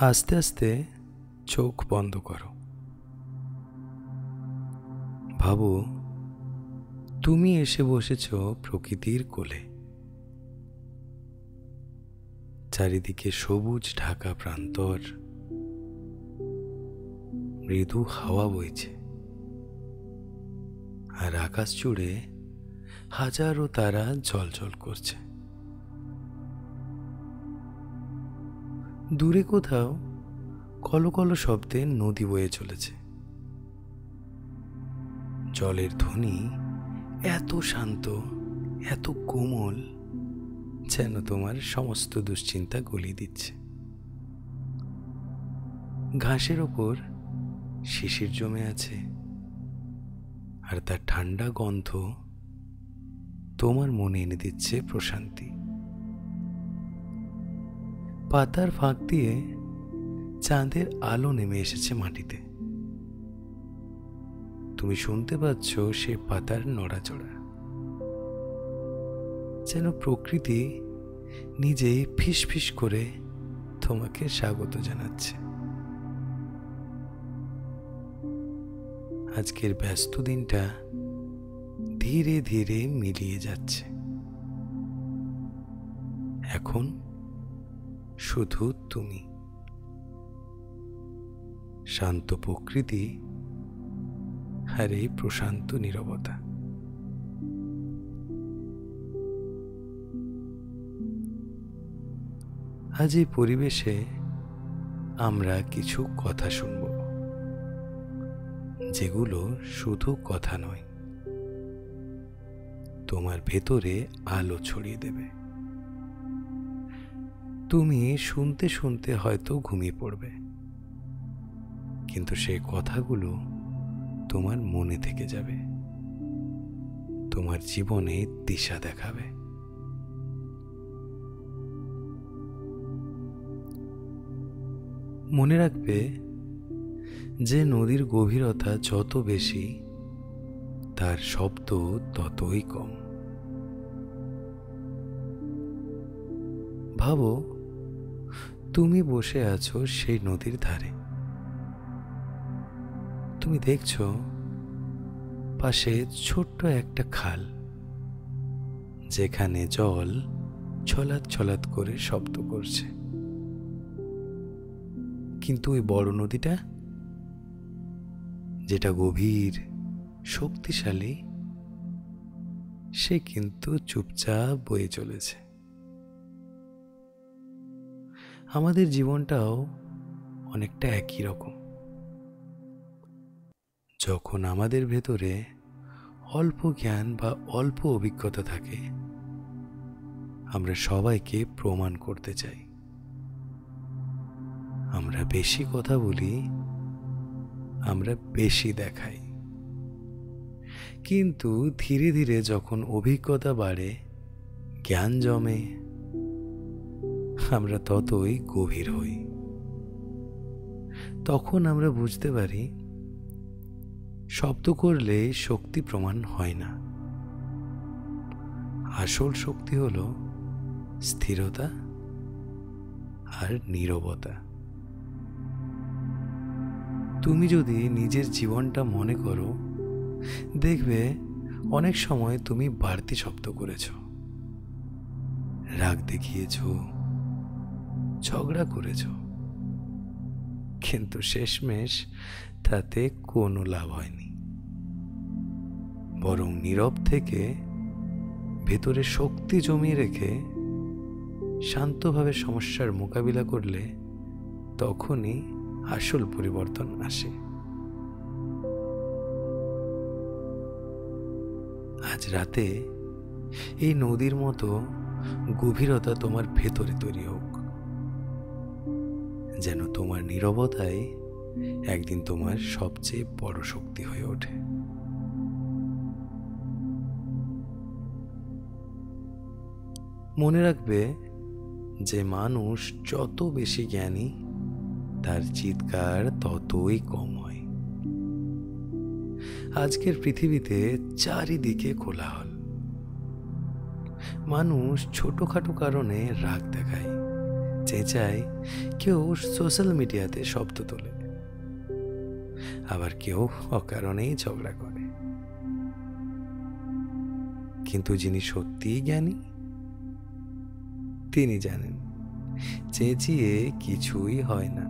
আস্তে আস্তে চোখ বন্ধ করো। ভাবো তুমি এসে বসেছ প্রকৃতির কোলে। চারিদিকে সবুজ ঢাকা প্রান্তর, মৃদু হাওয়া বইছে, আর আকাশ জুড়ে হাজারো তারা জ্বলজ্বল করছে। দূরে কোথাও কলকল শব্দে নদী বয়ে চলেছে। জলের ধ্বনি এত শান্ত, এত কোমল, যেন তোমার সমস্ত দুশ্চিন্তা গলিয়ে দিচ্ছে। ঘাসের ওপর শিশির জমে আছে, আর তার ঠান্ডা গন্ধ তোমার মনে এনে দিচ্ছে প্রশান্তি। পাতার ফাঁক দিয়ে চাঁদের আলো নেমে এসেছে মাটিতে। তুমি শুনতে পাচ্ছ সে পাতার নড়াচড়া, যেন প্রকৃতি নিজেই ফিসফিস করে তোমাকে স্বাগত জানাচ্ছে। আজকের ব্যস্ত দিনটা ধীরে ধীরে মিলিয়ে যাচ্ছে। এখন শুধু তুমি, শান্ত প্রকৃতি আর এই প্রশান্ত নীরবতা। আজ এই পরিবেশে আমরা কিছু কথা শুনব, যেগুলো শুধু কথা নয়, তোমার ভেতরে আলো ছড়িয়ে দেবে। তুমি শুনতে শুনতে হয়তো ঘুমিয়ে পড়বে, কিন্তু সেই কথাগুলো তোমার মনে থেকে যাবে, তোমার জীবনে দিশা দেখাবে। মনে রাখবে যে নদীর গভীরতা যত বেশি, তার শব্দ ততই কম। ভাবো তুমি বসে আছো সেই নদীর ধারে। তুমি দেখছো পাশে ছোট্ট একটা খাল, যেখানে জল ছলাৎ ছলাৎ করে শব্দ করছে। কিন্তু ওই বড় নদীটা, যেটা গভীর, শক্তিশালী, সে কিন্তু চুপচাপ বয়ে চলেছে। আমাদের জীবনটাও অনেকটা একই রকম। যখন আমাদের ভেতরে অল্প জ্ঞান বা অল্প অভিজ্ঞতা থাকে, আমরা সবাইকে প্রমাণ করতে চাই। আমরা বেশি কথা বলি, আমরা বেশি দেখাই। কিন্তু ধীরে ধীরে যখন অভিজ্ঞতা বাড়ে, জ্ঞান জমে, আমরা ততই গভীর হই। তখন আমরা বুঝতে পারি, শব্দ করলে শক্তি প্রমাণ হয় না। আসল শক্তি হলো স্থিরতা আর নীরবতা। তুমি যদি নিজের জীবনটা মনে করো, দেখবে অনেক সময় তুমি বাড়তি শব্দ করেছ, রাগ দেখিয়েছ, ঝগড়া করেছ, কিন্তু শেষমেশ তাতে কোনো লাভ হয়নি। বরং নীরব থেকে ভেতরে শক্তি জমিয়ে রেখে শান্তভাবে সমস্যার মোকাবিলা করলে তখনই আসল পরিবর্তন আসে। আজ রাতে এই নদীর মতো গভীরতা তোমার ভেতরে তৈরি হোক, যেন তোমার নীরবতাই একদিন তোমার সবচেয়ে বড় শক্তি হয়ে ওঠে। মনে রাখবে যে মানুষ যত বেশি জ্ঞানী, তার চিৎকার ততই কম হয়। আজকের পৃথিবীতে চারিদিকে কোলাহল। মানুষ ছোটখাটো কারণে রাগ দেখায়, চেঁচায়, কেউ সোশ্যাল মিডিয়াতে শব্দ তোলে, আবার কেউ অকারণেই ঝগড়া করে। কিন্তু যিনি সত্যিই জ্ঞানী, তিনি জানেন চেঁচিয়ে কিছুই হয় না,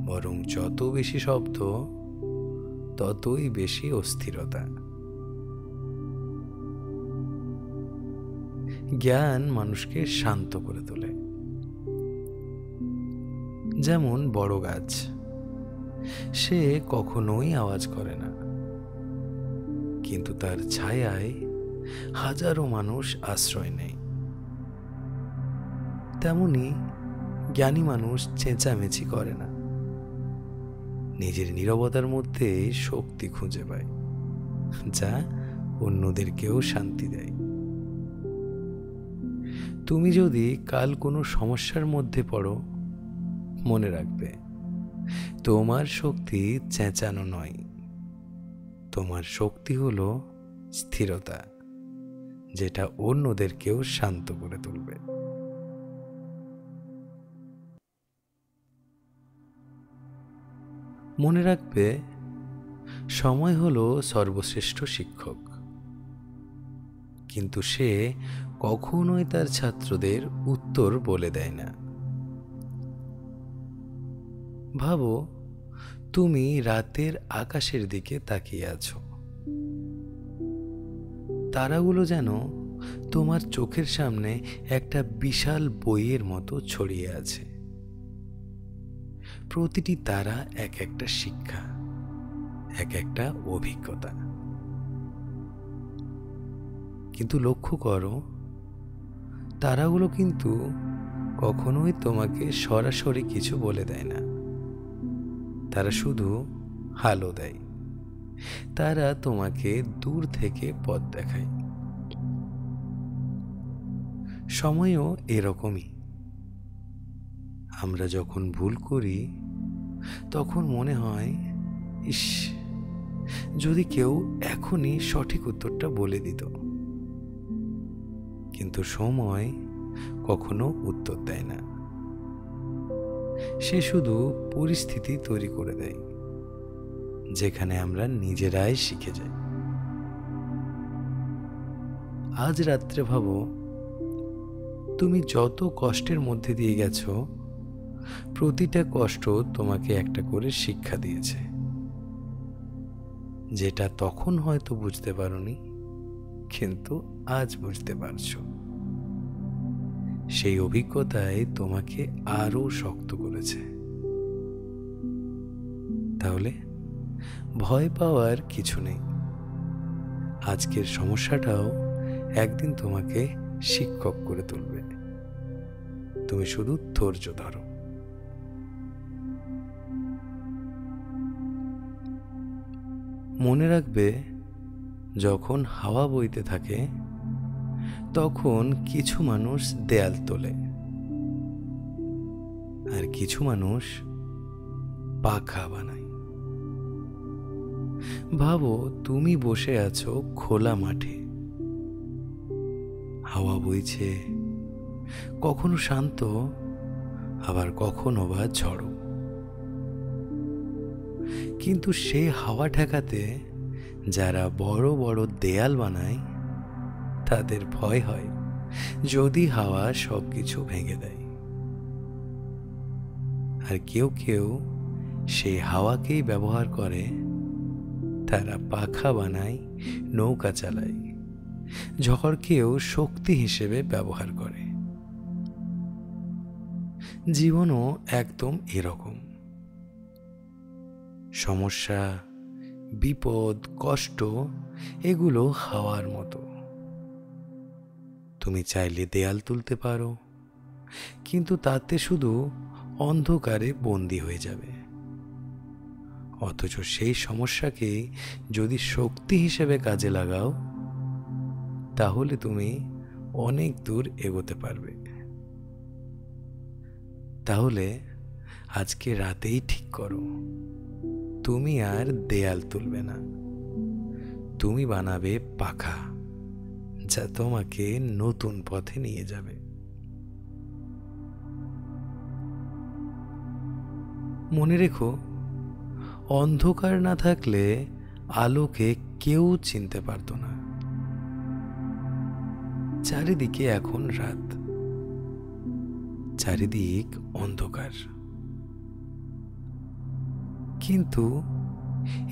বরং যত বেশি শব্দ ততই বেশি অস্থিরতা। জ্ঞান মানুষকে শান্ত করে তোলে। যেমন বড় গাছ, সে কখনোই আওয়াজ করে না, কিন্তু তার ছায়ায় হাজারো মানুষ আশ্রয় নেয়। তেমনি জ্ঞানী মানুষ চেঁচামেচি করে না, নিজের নীরবতার মধ্যে শক্তি খুঁজে পায়, যা অন্যদেরকেও শান্তি দেয়। তুমি যদি কাল কোনো সমস্যার মধ্যে পড়ো, মনে রাখবে তোমার শক্তি চেঁচানো নয়, তোমার শক্তি হলো স্থিরতা, যেটা অন্যদেরকেও শান্ত করে তুলবে। মনে রাখবে, সময় হলো সর্বশ্রেষ্ঠ শিক্ষক, কিন্তু সে কখনোই তার ছাত্রদের উত্তর বলে দেয় না। ভাবো, তুমি রাতের আকাশের দিকে তাকিয়ে আছো, তারাগুলো যেন তোমার চোখের সামনে একটা বিশাল বইয়ের মতো ছড়িয়ে আছে। প্রতিটি তারা এক একটা শিক্ষা, এক একটা অভিজ্ঞতা। কিন্তু লক্ষ্য করো, তারাগুলো কিন্তু কখনোই তোমাকে সরাসরি কিছু বলে দেয় না, তারা শুধু আলো দেয়। তারা তোমাকে দূর থেকে পথ দেখায়। সময়ও এরকমই। আমরা যখন ভুল করি, তখন মনে হয়, ইস, যদি কেউ এখনই সঠিক উত্তরটা বলে দিত। কিন্তু সময় কখনো উত্তর দেয় না, সে শুধু পরিস্থিতি তৈরি করে দেয়, যেখানে আমরা নিজেরাই শিখে যাই। আজ রাত্রে ভাবো, তুমি যত কষ্টের মধ্যে দিয়ে গেছো, প্রতিটা কষ্ট তোমাকে একটা করে শিক্ষা দিয়েছে, যেটা তখন হয়তো বুঝতে পারোনি, কিন্তু আজ বুঝতে পারছো। সেই অভিজ্ঞতায় তোমাকে আরো শক্ত করেছে। তাহলে ভয় পাওয়ার কিছু নেই। আজকের সমস্যাটাও একদিন তোমাকে শিক্ষক করে তুলবে। তুমি শুধু ধৈর্য ধরো। মনে রাখবে, যখন হাওয়া বইতে থাকে, তখন কিছু মানুষ দেয়াল তোলে, আর কিছু মানুষ পাখা বানায়। ভাবো, তুমি বসে আছো খোলা মাঠে, হাওয়া বইছে, কখনো শান্ত, আবার কখনো বা ঝড়ো। কিন্তু সে হাওয়া ঠেকাতে যারা বড় বড় দেয়াল বানায়, তাদের ভয় হয় যদি হাওয়া সবকিছু ভেঙে দেয়। আর কেউ কেউ সেই হাওয়াকেই ব্যবহার করে, তারা পাখা বানায়, নৌকা চালায়, ঝড়কেও শক্তি হিসেবে ব্যবহার করে। জীবনও একদম এরকম। সমস্যা, বিপদ, কষ্ট, এগুলো হাওয়ার মতো। তুমি চাইলে দেয়াল তুলতে পারো, কিন্তু তাতে শুধু অন্ধকারে বন্দী হয়ে যাবে। অথচ সেই সমস্যাকে যদি শক্তি হিসেবে কাজে লাগাও, তাহলে তুমি অনেক দূর এগোতে পারবে। তাহলে আজকে রাতেই ঠিক করো, তুমি আর দেয়াল তুলবে না, তুমি বানাবে পাখা, যা তোমাকে নতুন পথে নিয়ে যাবে। মনে রেখো, অন্ধকার না থাকলে আলোকে কেউ চিনতে পারত না। চারিদিকে এখন রাত, চারিদিক অন্ধকার, কিন্তু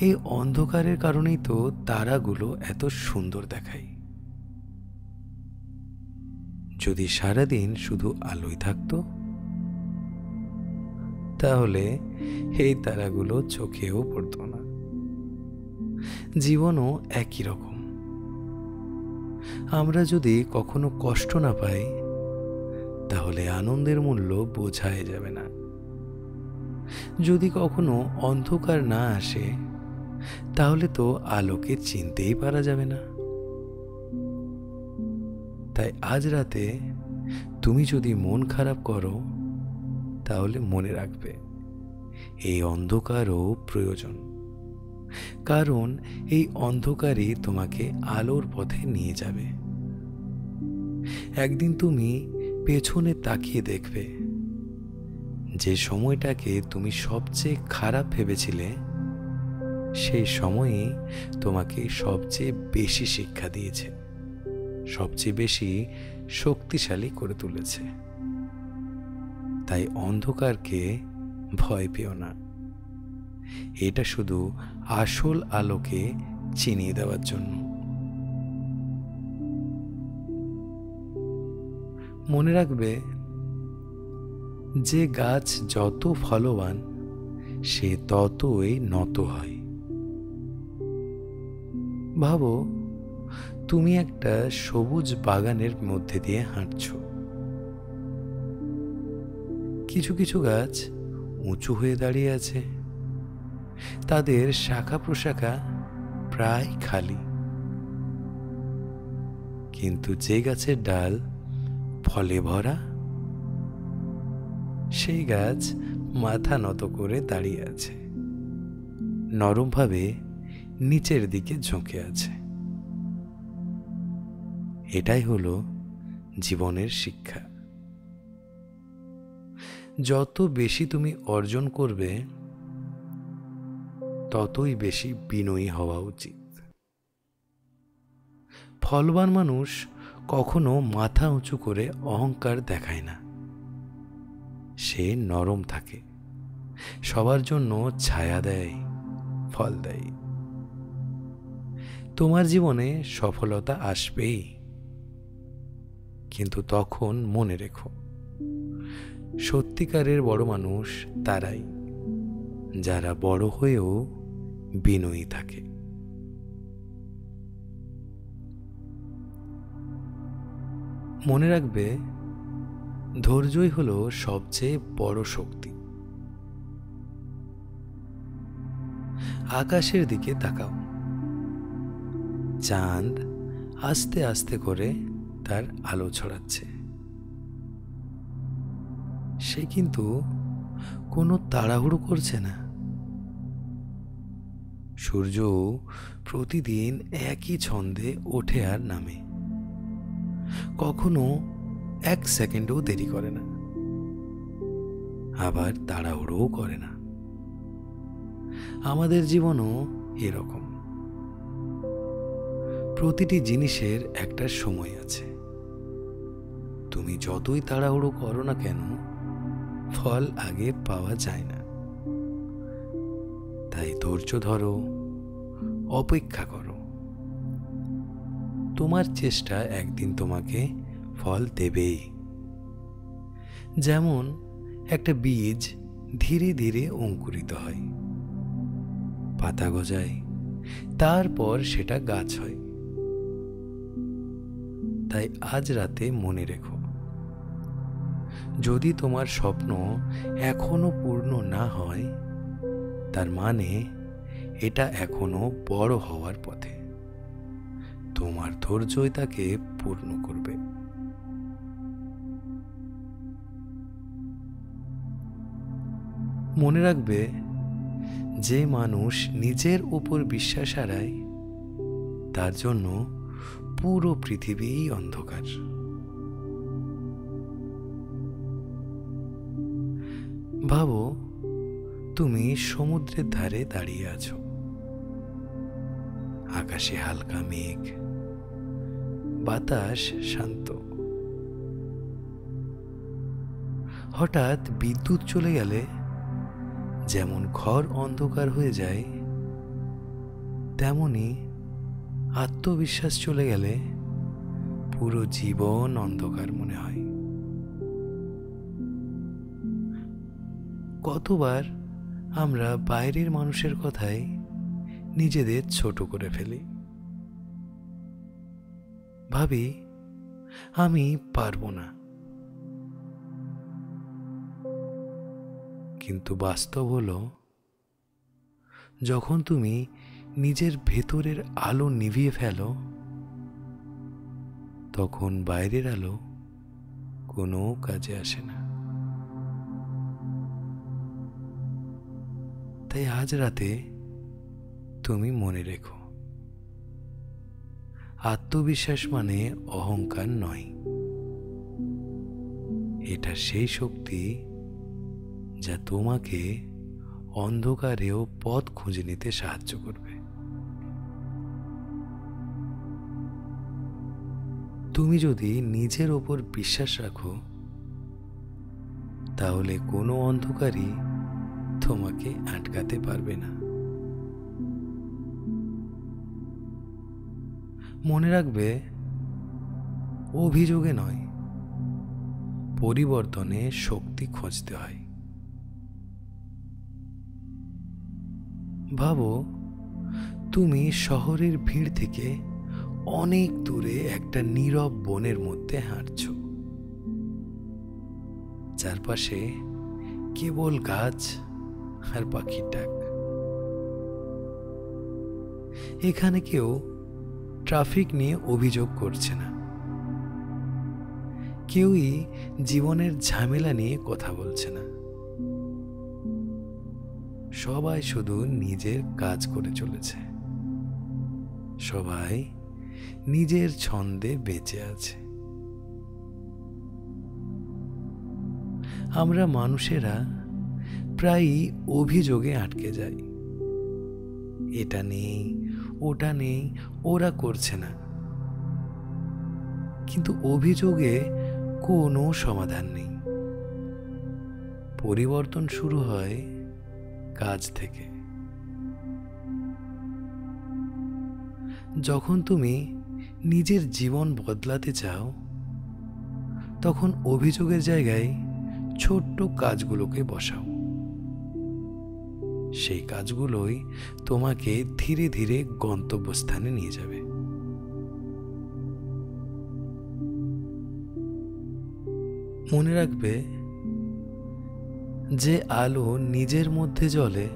এই অন্ধকারের কারণেই তো তারাগুলো এত সুন্দর দেখায়। যদি সারাদিন শুধু আলোই থাকতো, তাহলে এই তারাগুলো চোখেও পড়তো না। জীবনও একই রকম। আমরা যদি কখনো কষ্ট না পাই, তাহলে আনন্দের মূল্য বোঝাই যাবে না। যদি কখনো অন্ধকার না আসে, তাহলে তো আলোকে চিনতেই পারা যাবে না। তাই আজ রাতে তুমি যদি মন খারাপ করো, তাহলে মনে রাখবে এই অন্ধকারও প্রয়োজন, কারণ এই অন্ধকারই তোমাকে আলোর পথে নিয়ে যাবে। একদিন তুমি পেছনে তাকিয়ে দেখবে, যে সময়টাকে তুমি সবচেয়ে খারাপ ভেবেছিলে, সেই সময়ই তোমাকে সবচেয়ে বেশি শিক্ষা দিয়েছে, সবচেয়ে বেশি শক্তিশালী করে তুলেছে। তাই অন্ধকারকে ভয় পেও না। এটা শুধু আসল আলোকে চিনিয়ে দেওয়ার জন্য। মনে রাখবে, যে গাছ যত ফলবান, সে ততই নত হয়। ভাবো, তুমি একটা সবুজ বাগানের মধ্যে দিয়ে হাঁটছো। কিছু কিছু গাছ উঁচু হয়ে দাঁড়িয়ে আছে, তাদের শাখা প্রশাখা প্রায় খালি। কিন্তু যে গাছের ডাল ফলে ভরা, সেই গাছ মাথা নত করে দাঁড়িয়ে আছে, নরমভাবে নিচের দিকে ঝুঁকে আছে। এটাই হলো জীবনের শিক্ষা। যত বেশি তুমি অর্জন করবে, ততই বেশি বিনয়ী হওয়া উচিত। ফলবান মানুষ কখনো মাথা উঁচু করে অহংকার দেখায় না। সে নরম থাকে, সবার জন্য ছায়া দেয়, ফল দেয়। তোমার জীবনে সফলতা আসবেই, কিন্তু তখন মনে রেখো, সত্যিকারের বড় মানুষ তারাই, যারা বড় হয়েও বিনয়ী থাকে। মনে রাখবে, ধৈর্যই হলো সবচেয়ে বড় শক্তি। আকাশের দিকে তাকাও, চাঁদ আস্তে আস্তে করে তার আলো ছড়াচ্ছে। সে কিন্তু কোনো তাড়াহুড়ো করছে না। সূর্য প্রতিদিন একই ছন্দে ওঠে আর নামে, কখনো 1 সেকেন্ডও দেরি করে না, আবার তাড়াহুড়োও করে না। আমাদের জীবনও এরকম। প্রতিটি জিনিসের একটা সময় আছে। তুমি যতই তাড়াহুড়ো করো না কেন, ফল আগে পাওয়া যায় না। তাই ধৈর্য ধরো, অপেক্ষা করো। তোমার চেষ্টা একদিন তোমাকে ফল দেবেই। যেমন একটা বীজ ধীরে ধীরে অঙ্কুরিত হয়, পাতা গজায়, তারপর সেটা গাছ হয়। তাই আজ রাতে মনে রেখো, যদি তোমার স্বপ্ন এখনো পূর্ণ না হয়, তার মানে এটা এখনো বড় হওয়ার পথে। তোমার ধৈর্যই তাকে পূর্ণ করবে। মনে রাখবে, যে মানুষ নিজের উপর বিশ্বাস হারায়, তার জন্য পুরো পৃথিবীই অন্ধকার। ভাবো, তুমি সমুদ্রের ধারে দাঁড়িয়ে আছো। আকাশে হালকা মেঘ, বাতাস শান্ত। হঠাৎ বিদ্যুৎ চলে গেলে যেমন ঘর অন্ধকার হয়ে যায়, তেমনি আত্মবিশ্বাস চলে গেলে পুরো জীবন অন্ধকার মনে হয়। কতবার আমরা বাইরের মানুষের কথায় নিজেদের ছোট করে ফেলি, ভাবি আমি পারবো না। কিন্তু বাস্তব হলো, যখন তুমি নিজের ভেতরের আলো নিভিয়ে ফেলো, তখন বাইরের আলো কোনো কাজে আসে না। তাই আজ রাতে তুমি মনে রেখো, আত্মবিশ্বাস মানে অহংকার নয়। এটা সেই শক্তি যা তোমাকে অন্ধকারেও পথ খুঁজে নিতে সাহায্য করবে। তুমি যদি নিজের ওপর বিশ্বাস রাখো, তাহলে কোনো অন্ধকারই তোমাকে আটকাতে পারবে না। মনে রাখবে, অভিযোগে নয়, পরিবর্তনে শক্তি খুঁজতে হয়। ভাবো, তুমি শহরের ভিড় থেকে অনেক দূরে একটা নীরব বনের মধ্যে হাঁটছ। চারপাশে কেবল গাছ আর পাখির ডাক। এখানে কেউ ট্রাফিক নিয়ে অভিযোগ করছে না, কেউই জীবনের ঝামেলা নিয়ে কথা বলছে না। সবাই শুধু নিজের কাজ করে চলেছে, সবাই নিজের ছন্দে বেঁচে আছে। আমরা মানুষেরা প্রায়ই অভিযোগে আটকে যাই, এটা নেই, ওটা নেই, ওরা করছে না। কিন্তু অভিযোগে কোনো সমাধান নেই। পরিবর্তন শুরু হয় কাজ থেকে। যখন তুমি নিজের জীবন বদলাতে চাও, তখন অভিযোগের জায়গায় ছোট্ট কাজগুলোকে বসাও। সেই কাজগুলোই তোমাকে ধীরে ধীরে গন্তব্যস্থানে নিয়ে যাবে। মনে রাখবে, যে আলো নিজের মধ্যে জ্বলে,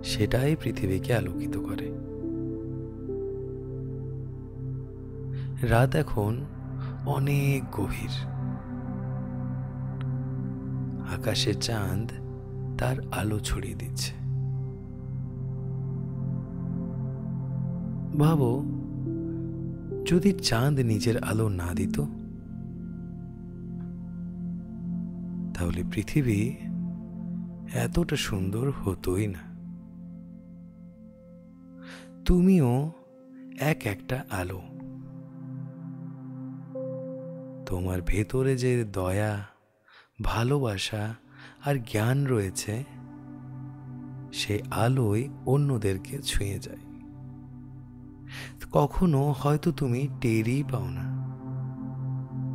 সেটাই পৃথিবীকে আলোকিত করে। রাত এখন অনেক গভীর। আকাশে চাঁদ তার আলো ছড়িয়ে দিচ্ছে। ভাবো, যদি চাঁদ নিজের আলো না দিত, তাহলে পৃথিবী এতটা সুন্দর হতোই না। তুমিও একটা আলো। তোমার ভেতরে যে দয়া, ভালোবাসা আর জ্ঞান রয়েছে, সে আলোয় অন্যদেরকে ছুঁয়ে যায়। কখনো হয়তো তুমি টেরই পাও না,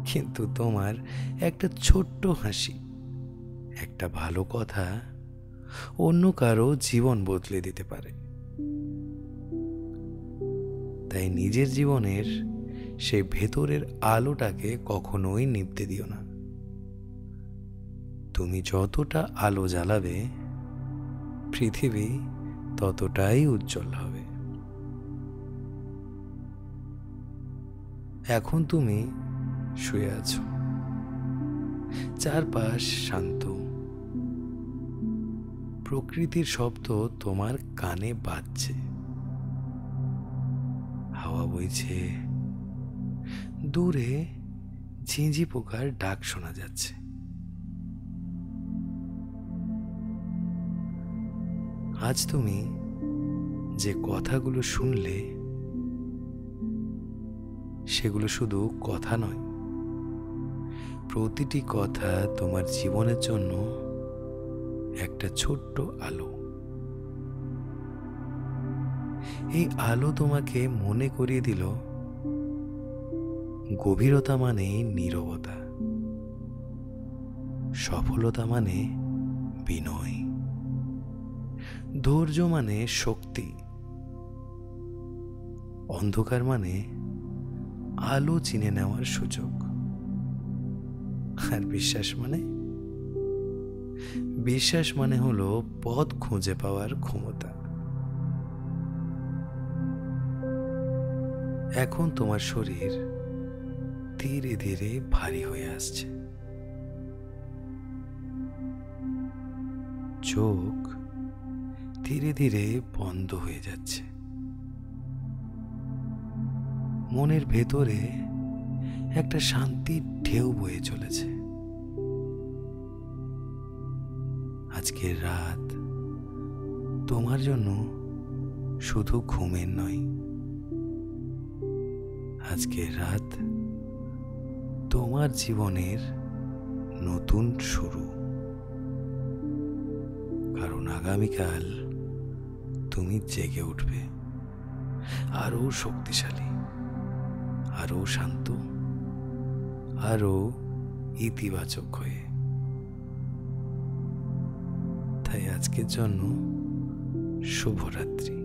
কিন্তু তোমার একটা ছোট্ট হাসি, একটা ভালো কথা অন্য কারো জীবন বদলে দিতে পারে। তাই নিজের জীবনের সেই ভেতরের আলোটাকে কখনোই নিভতে দিও না। তুমি যতটা আলো জ্বালাবে, পৃথিবী ততটাই উজ্জ্বল হবে। এখন তুমি শুয়ে আছো, চারপাশ শান্ত, প্রকৃতির শব্দ তোমার কানে বাজছে, হাওয়া বইছে, দূরে ঝিঁঝি পোকার ডাক শোনা যাচ্ছে। আজ তুমি যে কথাগুলো শুনলে সেগুলো শুধু কথা নয়, প্রতিটি কথা তোমার জীবনের জন্য একটা ছোট্ট আলো। এই আলো তোমাকে মনে করিয়ে দিল গভীরতা মানে নীরবতা, সফলতা মানে বিনয়, ধৈর্য মানে শক্তি, অন্ধকার মানে আলো চিনে নেওয়ার সুযোগ, আর বিশ্বাস মানে হলো পথ খুঁজে পাওয়ার ক্ষমতা। এখন তোমার শরীর ধীরে ধীরে ভারী হয়ে আসছে, চোখ ধীরে ধীরে বন্ধ হয়ে যাচ্ছে, মনের ভেতরে একটা শান্তির ঢেউ বয়ে চলেছে। আজকের রাত তোমার জন্য শুধু ঘুমের নয়, আজকের রাত তোমার জীবনের নতুন শুরু। কারণ আগামীকাল তুমি জেগে উঠবে আরো শক্তিশালী, আরো শান্ত, আরো ইতিবাচক হয়ে। তাই আজকের জন্য শুভরাত্রি।